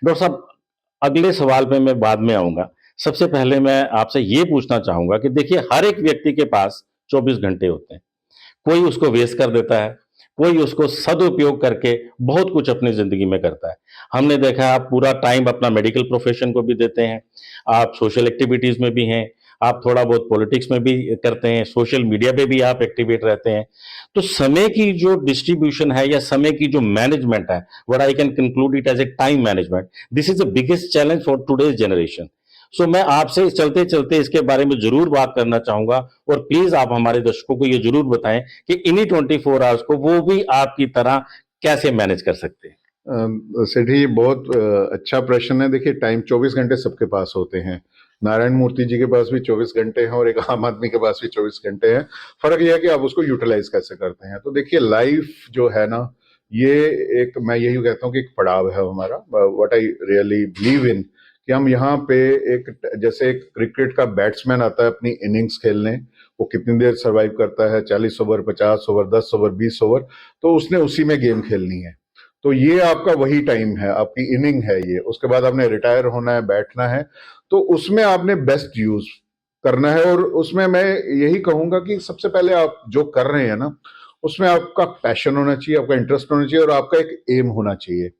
Doctor साहब, अगले सवाल पे मैं बाद में आऊँगा। सबसे पहले मैं आपसे ये पूछना चाहूँगा कि देखिए हर एक व्यक्ति के पास 24 घंटे होते हैं। कोई उसको वेस्ट कर देता है, कोई उसको सदुपयोग करके बहुत कुछ अपनी ज़िंदगी में करता है। हमने देखा है आप पूरा टाइम अपना मेडिकल प्रोफ़ेशन को भी देते हैं, आप सोशल एक्टिविटीज़ में भी हैं, आप थोड़ा बहुत पॉलिटिक्स में भी करते हैं, सोशल मीडिया पे भी आप एक्टिवेट रहते हैं। तो समय की जो डिस्ट्रीब्यूशन है या समय की जो मैनेजमेंट है, what I can conclude it as a time management, this is the biggest challenge for today's generation. So मैं आपसे चलते-चलते इसके बारे में ज़रूर बात करना चाहूँगा और प्लीज़ आप हमारे दर्शकों को ये ज़रूर बताएँ कि इन्हीं 24 आवर्स को वो भी आपकी तरह कैसे मैनेज कर सकते हैं? सेठी, बहुत अच्छा प्रश्न है। देखिए, टाइम 24 घंटे सबके पास होते हैं। नारायण मूर्ति जी के पास भी 24 घंटे हैं और एक आम आदमी के पास भी 24 घंटे हैं। फर्क यह है कि आप उसको यूटिलाइज कैसे करते हैं। तो देखिए, लाइफ जो है ना, ये एक, मैं यही कहता हूँ कि एक पड़ाव है हमारा। What I really believe in, कि हम यहाँ पे एक, जैसे एक क्रिकेट का बैट्समैन आता है अपनी इनिंग्स खेलने, वो कितनी देर सर्वाइव करता है, 40 ओवर, 50 ओवर, 10 ओवर, 20 ओवर, तो उसने उसी में गेम खेलनी है। तो ये आपका वही टाइम है, आपकी इनिंग है ये। उसके बाद आपने रिटायर होना है, बैठना है, तो उसमें आपने बेस्ट यूज करना है। और उसमें मैं यही कहूंगा कि सबसे पहले आप जो कर रहे हैं ना, उसमें आपका पैशन होना चाहिए, आपका इंटरेस्ट होना चाहिए और आपका एक एम होना चाहिए।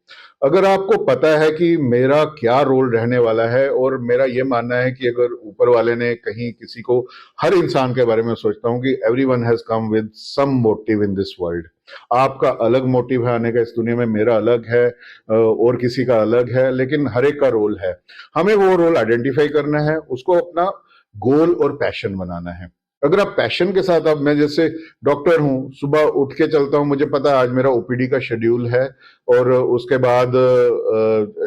अगर आपको पता है कि मेरा क्या रोल रहने वाला है, और मेरा ये मानना है कि अगर ऊपर वाले ने कहीं किसी को, हर इंसान के बारे में सोचता हूं कि everyone has come with some motive in this world. आपका अलग मोटिव है आने का इस दुनिया में, मेरा अलग है, और किसी का अलग है, लेकिन हर एक का रोल है। हमें वो रोल आइडेंटिफाई करना है, उसको अपना गोल और पैशन बनाना है। अगर आप पैशन के साथ, अब मैं जैसे डॉक्टर हूं, सुबह उठ के चलता हूं, मुझे पता है आज मेरा ओपीडी का शेड्यूल है, और उसके बाद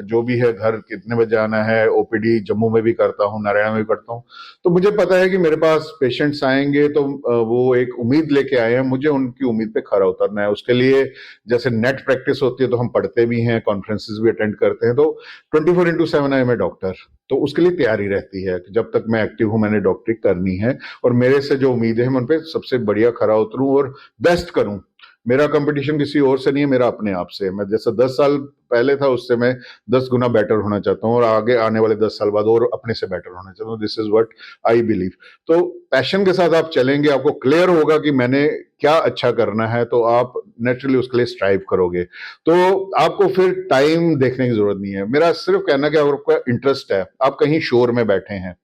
जो भी है, घर कितने बजे आना है, ओपीडी जम्मू में भी करता हूं, नारायण में भी करता हूं। तो मुझे पता है कि मेरे पास पेशेंट्स आएंगे, तो वो एक उम्मीद लेके आए हैं, मुझे उनकी उम्मीद पे खरा उतरना है। उसके लिए जैसे नेट प्रैक्टिस होती है, तो हम पढ़ते भी हैं, कॉन्फ्रेंसेस भी अटेंड करते हैं। तो 24/7 आई एम ए डॉक्टर। तो उसके लिए तैयारी रहती है कि जब तक मैं एक्टिव हूं, मैंने डॉक्टरी करनी है, और मेरे से जो उम्मीद है, मैं उन पर सबसे बढ़िया खरा उतरूं और बेस्ट करूं। मेरा कंपटीशन किसी और से नहीं है, मेरा अपने आप से है। मैं जैसा 10 साल पहले था, उससे मैं 10 गुना बेटर होना चाहता हूँ, और आगे आने वाले 10 साल बाद और अपने से बेटर होना चाहता हूँ। This is what I believe. तो पैशन के साथ आप चलेंगे, आपको क्लियर होगा कि मैंने क्या अच्छा करना है, तो आप नेचुरली उसके लिए स्ट्राइव करोगे। तो आपको फिर टाइम देखने की जरूरत नहीं है। मेरा सिर्फ कहना कि अगर आपका इंटरेस्ट है, आप कहीं शोर में बैठे हैं,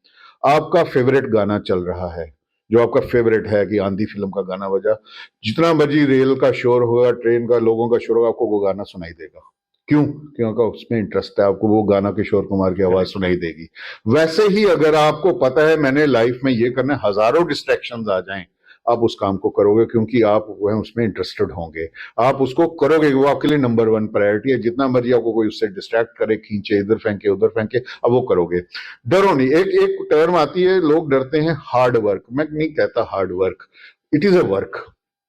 आपका फेवरेट गाना चल रहा है, जो आपका फेवरेट है, कि आंधी फिल्म का गाना बजा, जितना मर्जी रेल का शोर होगा, ट्रेन का लोगों का शोर होगा, आपको वो गाना सुनाई देगा। क्यों? क्योंकि उसमें इंटरेस्ट है, आपको वो गाना किशोर कुमार की आवाज सुनाई देगी। वैसे ही अगर आपको पता है मैंने लाइफ में ये करना है, हजारों डिस्ट्रैक्शंस आ जाएं, आप उस काम को करोगे, क्योंकि आप वह उसमें इंटरेस्टेड होंगे। आप उसको करोगे, वो आपके लिए नंबर वन प्रायोरिटी है। जितना मर्जी आपको कोई उससे डिस्ट्रैक्ट करे, खींचे, इधर फेंके उधर फेंके, अब वो करोगे। डरो नहीं। एक एक टर्म आती है, लोग डरते हैं हार्ड वर्क। मैं नहीं कहता hard work, it is a work,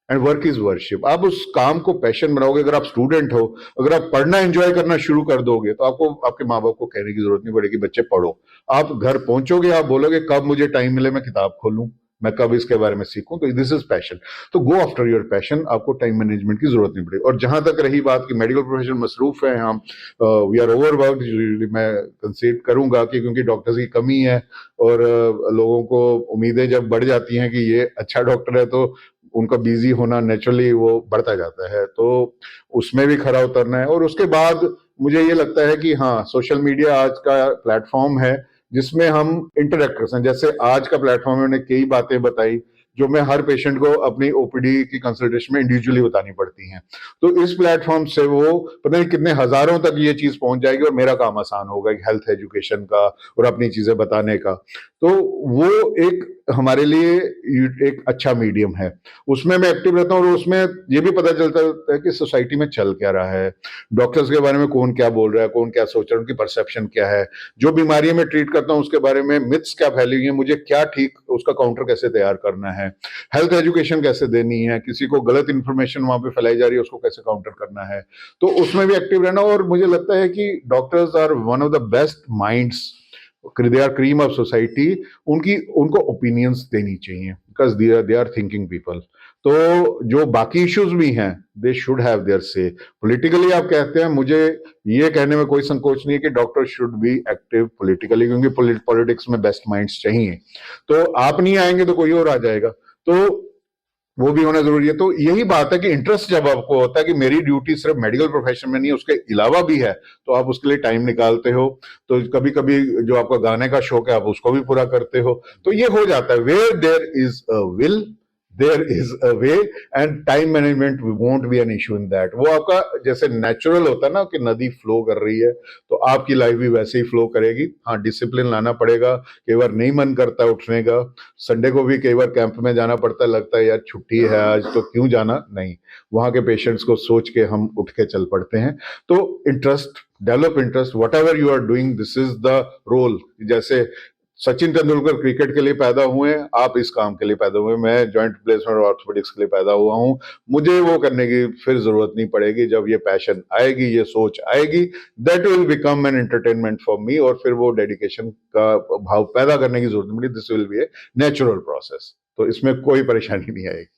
and work is worship. आप उस काम को पैशन बनाओगे। अगर आप स्टूडेंट हो, अगर आप पढ़ना एंजॉय करना शुरू कर दोगे, तो आपको आपके माँ बाप को कहने की जरूरत नहीं पड़ेगी बच्चे पढ़ो। आप घर पहुंचोगे, आप बोलोगे कब मुझे टाइम मिले मैं किताब खोलूं, मैं कब इसके बारे में सीखूं। तो दिस इज पैशन। तो गो आफ्टर योर पैशन, आपको टाइम मैनेजमेंट की जरूरत नहीं पड़ेगी। और जहां तक रही बात कि मेडिकल प्रोफेशन मसरूफ है, हम वी आर ओवरवर्क्ड, मैं कंसीड करूंगा कि क्योंकि डॉक्टर्स की कमी है, और लोगों को उम्मीदें जब बढ़ जाती हैं कि ये अच्छा डॉक्टर है, तो उनका बिजी होना नेचुरली वो बढ़ता जाता है। तो उसमें भी खरा उतरना है। और उसके बाद मुझे ये लगता है कि हाँ, सोशल मीडिया आज का प्लेटफॉर्म है जिसमें हम इंटरेक्ट कर सकते हैं। जैसे आज का प्लेटफॉर्म है, उन्होंने कई बातें बताई जो मैं हर पेशेंट को अपनी ओपीडी की कंसल्टेशन में इंडिविजुअली बतानी पड़ती हैं। तो इस प्लेटफॉर्म से वो पता नहीं कितने हजारों तक ये चीज पहुंच जाएगी, और मेरा काम आसान होगा हेल्थ एजुकेशन का और अपनी चीजें बताने का। तो वो एक हमारे लिए एक अच्छा मीडियम है। उसमें मैं एक्टिव रहता हूँ, और उसमें ये भी पता चलता है कि सोसाइटी में चल क्या रहा है, डॉक्टर्स के बारे में कौन क्या बोल रहा है, कौन क्या सोच रहा है, उनकी परसेप्शन क्या है, जो बीमारियां मैं ट्रीट करता हूँ उसके बारे में मिथ्स क्या फैली हुई है, मुझे क्या ठीक उसका काउंटर कैसे तैयार करना है, हेल्थ एजुकेशन कैसे देनी है, किसी को गलत इंफॉर्मेशन वहां पे फैलाई जा रही है उसको कैसे काउंटर करना है। तो उसमें भी एक्टिव रहना। और मुझे लगता है कि doctors are one of the best minds, they are cream of society. उनको ओपिनियंस देनी चाहिए, because they are thinking people. तो जो बाकी इश्यूज भी हैं they should have their say. Politically आप कहते हैं, मुझे ये कहने में कोई संकोच नहीं है कि doctor should be active politically, क्योंकि पॉलिटिक्स में बेस्ट माइंड्स चाहिए। तो आप नहीं आएंगे तो कोई और आ जाएगा, तो वो भी होना जरूरी है। तो यही बात है कि इंटरेस्ट जब आपको होता है कि मेरी ड्यूटी सिर्फ मेडिकल प्रोफेशन में नहीं उसके अलावा भी है, तो आप उसके लिए टाइम निकालते हो। तो कभी कभी जो आपका गाने का शौक है आप उसको भी पूरा करते हो, तो ये हो जाता है। Where there is a will there is a way, and time management won't be an issue in that. वो आपका जैसे नेचुरल होता है ना कि नदी फ्लो कर रही है, तो आपकी लाइफ भी वैसे ही फ्लो करेगी। हाँ, डिसिप्लिन लाना पड़ेगा, कई बार नहीं मन करता उठने का। संडे को भी कई बार कैंप में जाना पड़ता है, लगता है यार छुट्टी है आज तो क्यों जाना, नहीं, वहां के पेशेंट्स को सोच के हम उठ के चल पड़ते हैं। तो interest, develop interest, whatever you are doing, this is the role. जैसे सचिन तेंदुलकर क्रिकेट के लिए पैदा हुए, आप इस काम के लिए पैदा हुए, मैं जॉइंट रिप्लेसमेंट और ऑर्थोपेडिक्स के लिए पैदा हुआ हूं। मुझे वो करने की फिर जरूरत नहीं पड़ेगी। जब ये पैशन आएगी, ये सोच आएगी, that will become an entertainment for me, और फिर वो डेडिकेशन का भाव पैदा करने की जरूरत नहीं पड़ेगी। This will be a natural process, तो इसमें कोई परेशानी नहीं आएगी।